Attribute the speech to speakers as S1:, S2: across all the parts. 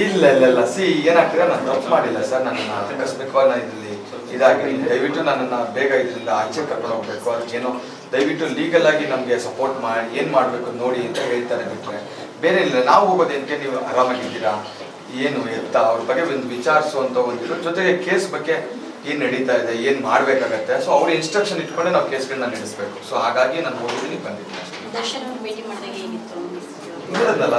S1: ಇಲ್ಲ ಸಿ ಏನಾಗ್ತದೆ, ನಾನು ತಪ್ಪು ಮಾಡಿಲ್ಲ ಸರ್. ನನ್ನನ್ನು ಆಕಸ್ಮಿಕವಾಗಿ ನಾನು ಇದರಲ್ಲಿ ಇದಾಗಿ ದಯವಿಟ್ಟು ನನ್ನನ್ನು ಬೇಗ ಇದರಿಂದ ಆಚೆ ಕರ್ಕೊಂಡು ಹೋಗ್ಬೇಕು, ಅದಕ್ಕೇನೋ ದಯವಿಟ್ಟು ಲೀಗಲ್ ಆಗಿ ನಮಗೆ ಸಪೋರ್ಟ್ ಮಾಡಿ ಏನು ಮಾಡಬೇಕು ನೋಡಿ ಅಂತ ಹೇಳ್ತಾರೆ. ಬಿಟ್ಟರೆ ಬೇರೆ ಇಲ್ಲ. ನಾವು ಹೋಗೋದೇನಕ್ಕೆ ನೀವು ಆರಾಮಾಗಿದ್ದೀರಾ ಏನು ಎತ್ತ ಅವ್ರ ಬಗ್ಗೆ ಒಂದು ವಿಚಾರಿಸುವಂಥ ಒಂದಿದ್ರು, ಜೊತೆಗೆ ಕೇಸ್ ಬಗ್ಗೆ ಏನು ನಡೀತಾ ಇದೆ, ಏನು ಮಾಡಬೇಕಾಗತ್ತೆ, ಸೊ ಅವ್ರ ಇನ್ಸ್ಟ್ರಕ್ಷನ್ ಇಟ್ಕೊಂಡೆ ನಾವು ಕೇಸ್ಗಳನ್ನ ನಡೆಸಬೇಕು. ಸೊ ಹಾಗಾಗಿ ನಾನು ಹೋಗಿದ್ದೀನಿ, ಬಂದಿದ್ದೀನಿ ಅಷ್ಟೇ. ಇರೋದಲ್ಲ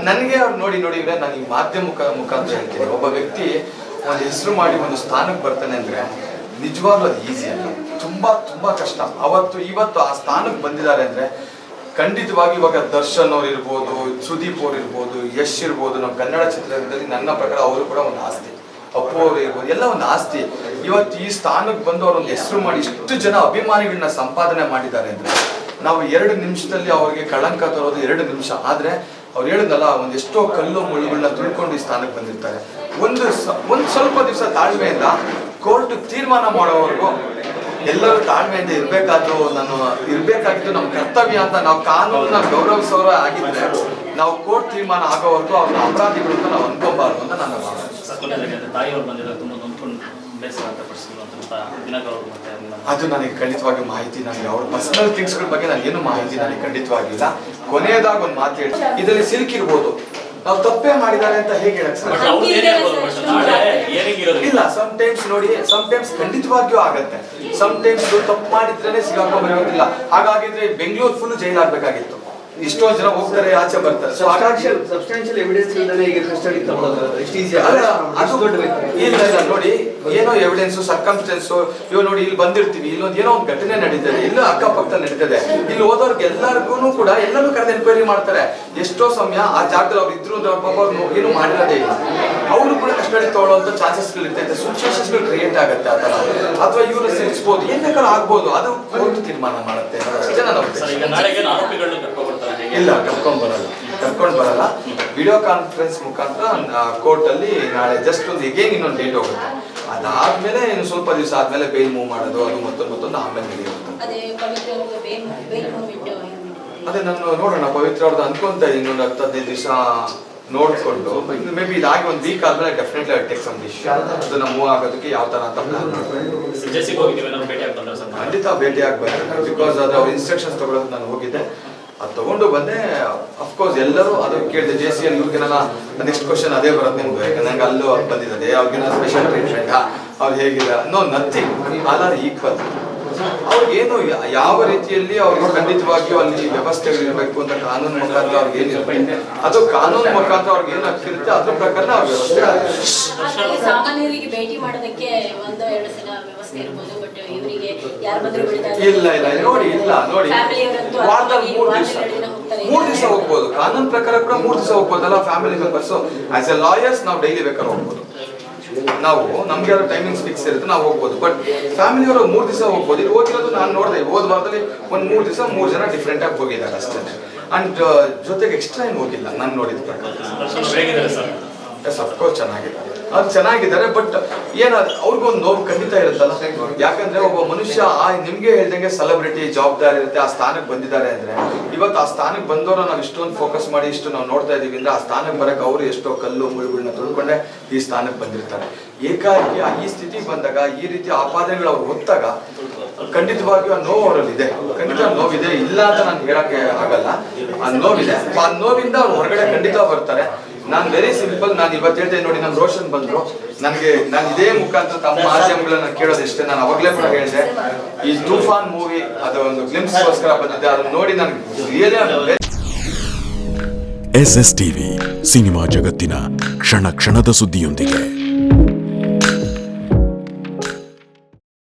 S1: ನನಗೆ ಅವ್ರು ನೋಡಿ ಇವ್ರೆ, ನಾನು ಈ ಮಾಧ್ಯಮ ಮುಖಾಂತರ ಹೇಳ್ತೀನಿ, ಒಬ್ಬ ವ್ಯಕ್ತಿ ಒಂದು ಹೆಸರು ಮಾಡಿ ಒಂದು ಸ್ಥಾನಕ್ಕೆ ಬರ್ತಾನೆ ಅಂದರೆ ನಿಜವಾಗ್ಲೂ ಅದು ಈಸಿ ಅಲ್ಲ, ತುಂಬಾ ಕಷ್ಟ. ಇವತ್ತು ಆ ಸ್ಥಾನಕ್ಕೆ ಬಂದಿದ್ದಾರೆ ಅಂದರೆ ಖಂಡಿತವಾಗಿ ಇವಾಗ ದರ್ಶನ್ ಅವ್ರು ಇರ್ಬೋದು, ಸುದೀಪ್ ಅವ್ರು ಇರ್ಬೋದು, ಯಶ್ ಇರ್ಬೋದು, ನಮ್ಮ ಕನ್ನಡ ಚಿತ್ರರಂಗದಲ್ಲಿ ನನ್ನ ಪ್ರಕಾರ ಅವರು ಕೂಡ ಒಂದು ಆಸ್ತಿ, ಅಪ್ಪು ಅವರು ಇರ್ಬೋದು, ಎಲ್ಲ ಒಂದು ಆಸ್ತಿ. ಇವತ್ತು ಈ ಸ್ಥಾನಕ್ಕೆ ಬಂದು ಅವ್ರು ಒಂದು ಹೆಸರು ಮಾಡಿ ಇಷ್ಟು ಜನ ಅಭಿಮಾನಿಗಳನ್ನ ಸಂಪಾದನೆ ಮಾಡಿದ್ದಾರೆ ಅಂದರೆ ನಾವು 2 ನಿಮಿಷದಲ್ಲಿ ಅವ್ರಿಗೆ ಕಳಂಕ ತರೋದು 2 ನಿಮಿಷ. ಆದರೆ ಅವ್ರು ಹೇಳಿದ್ನಲ್ಲ, ಒಂದೆಷ್ಟೋ ಕಲ್ಲು ಮುಳ್ಳುಗಳನ್ನ ತುಳ್ಕೊಂಡು ಈ ಸ್ಥಾನಕ್ಕೆ ಬಂದಿರ್ತಾರೆ. ಒಂದು ಸ್ವಲ್ಪ ದಿವಸ ತಾಳ್ಮೆಯಿಂದ ಕೋರ್ಟ್ ತೀರ್ಮಾನ ಮಾಡೋವರೆಗೂ ಎಲ್ಲರೂ ತಾಳ್ಮೆಯಿಂದ ಇರಬೇಕಾಗಿದ್ದು ನಮ್ಮ ಕರ್ತವ್ಯ ಅಂತ. ನಾವು ಕಾನೂನನ್ನ ಗೌರವಿಸೋರ ಆಗಿದ್ರೆ ನಾವು ಕೋರ್ಟ್ ತೀರ್ಮಾನ ಆಗೋವರೆಗೂ ಅವ್ರನ್ನ ಅಪರಾಧಿಗಳು ಅಂತ ನಾವು ಅನ್ಕೋಬಾರ್ದು ಅಂತ ನನ್ನ ಭಾವನೆ. ಅದು ನನಗೆ ಖಂಡಿತವಾಗಿ ಮಾಹಿತಿ, ನನಗೆ ಅವ್ರ ಪರ್ಸನಲ್ ಥಿಂಗ್ಸ್ಗಳ ಬಗ್ಗೆ ನನಗೇನು ಮಾಹಿತಿ ನನಗೆ ಖಂಡಿತವಾಗಿಲ್ಲ. ಕೊನೆಯದಾಗ ಒಂದು ಮಾತು ಹೇಳಿ, ಇದರಲ್ಲಿ ಸಿಲುಕಿರ್ಬೋದು, ನಾವು ತಪ್ಪೇ ಮಾಡಿದ್ದಾರೆ ಅಂತ ಹೇಗೆ ಹೇಳಕ್ ಸರ್? ಇಲ್ಲ, ಸಮ್ಟೈಮ್ಸ್ ಖಂಡಿತವಾಗಿಯೂ ಆಗತ್ತೆ. ಸಮ್ಟೈಮ್ಸ್ ತಪ್ಪು ಮಾಡಿದ್ರೇನೆ ಸಿಗಾಕೊಂಡ್ಬರೋದಿಲ್ಲ. ಹಾಗಾಗಿದ್ರೆ ಬೆಂಗಳೂರು ಫುಲ್ ಜೈಲ್ ಆಗ್ಬೇಕಾಗಿತ್ತು. ಇಷ್ಟೊಂದು ಜನ ಹೋಗ್ತಾರೆ, ಆಚೆ ಬರ್ತಾರೆ. ಸೊ ಹಾಗಾಗಿ
S2: ಸಬ್ಸ್ಟಾನ್ಷಿಯಲ್ ಎವಿಡೆನ್ಸ್ ಇಲ್ಲದೆ ಈಗ ಕಸ್ಟಡಿ ತಗೊಳ್ಳೋದು ಇಷ್ಟು ಈಸಿ
S1: ಇಲ್ಲ ನೋಡಿ, ಏನೋ ಎವಿಡೆನ್ಸ್ ಸರ್ಕಮ್ಸ್ಟೆನ್ಸ್ ಇವ್ ನೋಡಿ, ಇಲ್ಲಿ ಬಂದಿರ್ತೀವಿ, ಇಲ್ಲೊಂದು ಏನೋ ಒಂದು ಘಟನೆ ನಡೀತದೆ, ಇಲ್ಲ ಅಕ್ಕಪಕ್ಕ ನಡೀತದೆ, ಇಲ್ಲಿ ಹೋದವ್ರಿಗೆ ಎಲ್ಲರಿಗೂ ಕೂಡ ಎಲ್ಲರೂ ಕರೆದು ಎನ್ಕ್ವೈರಿ ಮಾಡ್ತಾರೆ. ಎಷ್ಟೋ ಸಮಯ ಆ ಜಾಗದಲ್ಲಿ ಅವ್ರು ಇದ್ರು ಅಂದ್ರೆ ಅವ್ರ ಪಾಪ ಅವ್ರು ಏನು ಮಾಡಿರೋದೇ ಇಲ್ಲ, ಅವರು ಕೂಡ ಕಸ್ಟಡಿ ತಗೊಳ್ಳುವಂತ ಚಾನ್ಸಸ್ಗಳು ಇರ್ತೈತೆ, ಸಿಚುವೇಶನ್ಸ್ಗಳು ಕ್ರಿಯೇಟ್ ಆಗುತ್ತೆ ಆ ತರ. ಅಥವಾ ಇವರು ಸೇರಿಸಬಹುದು, ಏನ್ ಬೇಕಾದ್ರೂ ಆಗ್ಬೋದು, ಅದು ಕೋರ್ಟ್ ತೀರ್ಮಾನ ಮಾಡುತ್ತೆ ಅಷ್ಟೇ. ಇಲ್ಲ, ಕರ್ಕೊಂಡು ಬರಲ್ಲ. ವಿಡಿಯೋ ಕಾನ್ಫರೆನ್ಸ್ ಮುಖಾಂತರ ಕೋರ್ಟ್ ಅಲ್ಲಿ ನಾಳೆ ಜಸ್ಟ್ ಒಂದು ಇನ್ನೊಂದು ಡೇಟ್ ಹೋಗುತ್ತೆ. ಅದಾದ್ಮೇಲೆ ಇನ್ನು ಸ್ವಲ್ಪ ದಿವಸ ಆದ್ಮೇಲೆ ಬೇಲ್ ಮೂವ್ ಮಾಡೋದು, ಅದು ಮತ್ತೊಂದು ಆಮೇಲೆ ನಡೆಯುತ್ತೆ. ಅದೇ ನಾನು ನೋಡೋಣ, ಪವಿತ್ರ ಅವ್ರದ್ದು ಅನ್ಕೊಂತ ಇದ್ದೀನಿ, ಒಂದು 10-15 ದಿವಸ ನೋಡ್ಕೊಂಡು ಮೇ ಬಿ ಇದಾಗಿ ಒಂದು ವೀಕ್ ಆದ್ಮೇಲೆ ಡೆಫಿನೆಟ್ಲಿ ಟೇಕ್ ಸಮ್ ಡಿಸಿಷನ್. ಅದನ್ನ ಮೂವ್ ಆಗೋದಕ್ಕೆ ಯಾವ ತರ ಅಂತ ಪ್ಲಾನ್ ಖಂಡಿತ ಭೇಟಿ ಆಗ್ಬೇಕು. ಬಿಕಾಸ್ ಅದು ಅವ್ರ ಇನ್ಸ್ಟ್ರಕ್ಷನ್ಸ್ ತಗೊಳ್ಳೋದು ನಾನು ಹೋಗಿದ್ದೆ, ಅದು ತಗೊಂಡು ಬಂದೆ. ಅಫ್ಕೋರ್ಸ್ ಎಲ್ಲರೂ ಅದು ಕೇಳಿದೆ, JCL ಇವ್ರಿಗೆಲ್ಲ ನೆಕ್ಸ್ಟ್ ಕ್ವಶನ್ ಅದೇ ಬರುತ್ತೆ ನಿಮ್ಗೆ, ಯಾಕಂದ್ರೆ ನಂಗೆ ಅಲ್ಲೂ ಬಂದಿದೆ, ಅವ್ರಿಗೇನೋ ಸ್ಪೆಷಲ್ ಟ್ರೀಟ್ಮೆಂಟ್, ಅವ್ರು ಹೇಗಿಲ್ಲ, no nothing, all are equal. ಅವ್ರಿಗೇನು ಯಾವ ರೀತಿಯಲ್ಲಿ ಅವ್ರಿಗೆ ಖಂಡಿತವಾಗಿಯೂ ಅಲ್ಲಿ ವ್ಯವಸ್ಥೆಗಳಿರಬೇಕು ಅಂತ ಕಾನೂನು ಮುಖಾಂತರ ಅವ್ರಿಗೆ ಏನಿರುತ್ತೆ, ಅದು ಕಾನೂನು ಮುಖಾಂತರ ಅವ್ರಿಗೆ ಏನು ಆಗ್ತಿರುತ್ತೆ ಅದ್ರ ಪ್ರಕಾರ ಅವ್ರ ವ್ಯವಸ್ಥೆ.
S3: ಸಾಮಾನ್ಯರಿಗೆ ಭೇಟಿ ಮಾಡೋದಕ್ಕೆ 1-2 ಸಲ ವ್ಯವಸ್ಥೆ ಇರಬಹುದು, ಬಟ್ ಇವರಿಗೆ ಯಾರು ಬಂದರೂ
S1: ಇಲ್ಲ ನೋಡಿ ವಾರದಲ್ಲಿ 3 ದಿವಸ ಹೋಗ್ಬೋದು. ಕಾನೂನು ಪ್ರಕಾರ ಕೂಡ 3 ದಿವಸ ಹೋಗ್ಬೋದಲ್ಲ family members. As a lawyers ನಾವು ಡೈಲಿ ಬೇಕಾದ್ರೆ ಹೋಗ್ಬೋದು, ನಾವು ನಮ್ಗೆ ಯಾರು ಟೈಮಿಂಗ್ಸ್ ಫಿಕ್ಸ್ ಇರುತ್ತೆ, ನಾವು ಹೋಗ್ಬೋದು. ಬಟ್ ಫ್ಯಾಮಿಲಿಯವರು 3 ದಿವಸ ಹೋಗ್ಬೋದು. ಇಲ್ಲಿ ಹೋಗಿರೋದು ನಾನು ನೋಡಿದೆ, ಹೋದ ವಾರದಲ್ಲಿ ಒಂದು 3 ದಿವಸ 3 ಜನ ಡಿಫ್ರೆಂಟ್ ಆಗಿ ಹೋಗಿದ್ದಾರೆ ಅಷ್ಟೇ. ಅಂಡ್ ಜೊತೆಗೆ ಎಕ್ಸ್ಟ್ರಾ ಏನು ಹೋಗಿಲ್ಲ ನಾನು ನೋಡಿದ ಪ್ರಕಾರ. ಅಫ್ಕೋರ್ಸ್ ಚೆನ್ನಾಗಿದ್ದಾರೆ, ಬಟ್ ಏನಾದ್ರು ಅವ್ರಿಗೊಂದು ನೋವು ಖಂಡಿತ ಇರುತ್ತಲ್ಲ. ಯಾಕಂದ್ರೆ ಒಬ್ಬ ಮನುಷ್ಯ ನಿಮ್ಗೆ ಹೇಳ್ದಂಗೆ ಸೆಲೆಬ್ರಿಟಿ ಜವಾಬ್ದಾರಿ ಇರುತ್ತೆ, ಆ ಸ್ಥಾನಕ್ಕೆ ಬಂದಿದ್ದಾರೆ ಅಂದ್ರೆ, ಇವತ್ತು ಆ ಸ್ಥಾನಕ್ಕೆ ಬಂದವರು ನಾವು ಇಷ್ಟೊಂದು ಫೋಕಸ್ ಮಾಡಿ ಇಷ್ಟು ನಾವು ನೋಡ್ತಾ ಇದೀವಿ ಅಂದ್ರೆ, ಆ ಸ್ಥಾನಕ್ಕೆ ಬರಕ್ಕೆ ಅವರು ಎಷ್ಟೋ ಕಲ್ಲು ಮುಳುಗಳನ್ನ ತುಳ್ಕೊಂಡೆ ಈ ಸ್ಥಾನಕ್ಕೆ ಬಂದಿರ್ತಾರೆ. ಏಕಾಏಕಿ ಈ ಸ್ಥಿತಿಗೆ ಬಂದಾಗ ಈ ರೀತಿ ಆಪಾದನೆಗಳು ಅವ್ರು ಹೊತ್ತಾಗ ಖಂಡಿತವಾಗಿಯೂ ಆ ನೋವು ಅವರಲ್ಲಿ ಇದೆ, ಖಂಡಿತ ನೋವಿದೆ, ಇಲ್ಲ ಅಂತ ನಾನು ಹೇಳಕ್ಕೆ ಆಗಲ್ಲ. ಆ ನೋವಿದೆ, ಆ ನೋವಿಂದ ಅವ್ರು ಹೊರಗಡೆ ಖಂಡಿತ ಬರ್ತಾರೆ. ನಾನು ವೆರಿ ಸಿಂಪಲ್, ನಾನು ಇವತ್ತು ಹೇಳ್ತೇನೆ ನೋಡಿ, ನಮ್ಮ ರೋಷನ್ ಬಂದ್ರು, ನಾನು ಇದೇ ಮುಖಾಂತರ ತಮ್ಮ ಮಾಧ್ಯಮಗಳನ್ನ ಕೇಳೋದಿಷ್ಟೇ. ನಾನು ಅವಾಗಲೇ ಕೂಡ ಹೇಳಿದೆ, ಈ ತೂಫಾನ್ ಮೂವಿ ಅದು ಒಂದು ಗ್ಲಿಮ್ಸ್ಗೋಸ್ಕರ ಬಂದಿದ್ದೆ, ಅದನ್ನ ನೋಡಿ ನನಗೆ ರಿಯಲಿ.
S4: SS TV ಸಿನಿಮಾ ಜಗತ್ತಿನ ಕ್ಷಣ ಕ್ಷಣದ ಸುದ್ದಿಯೊಂದಿಗೆ.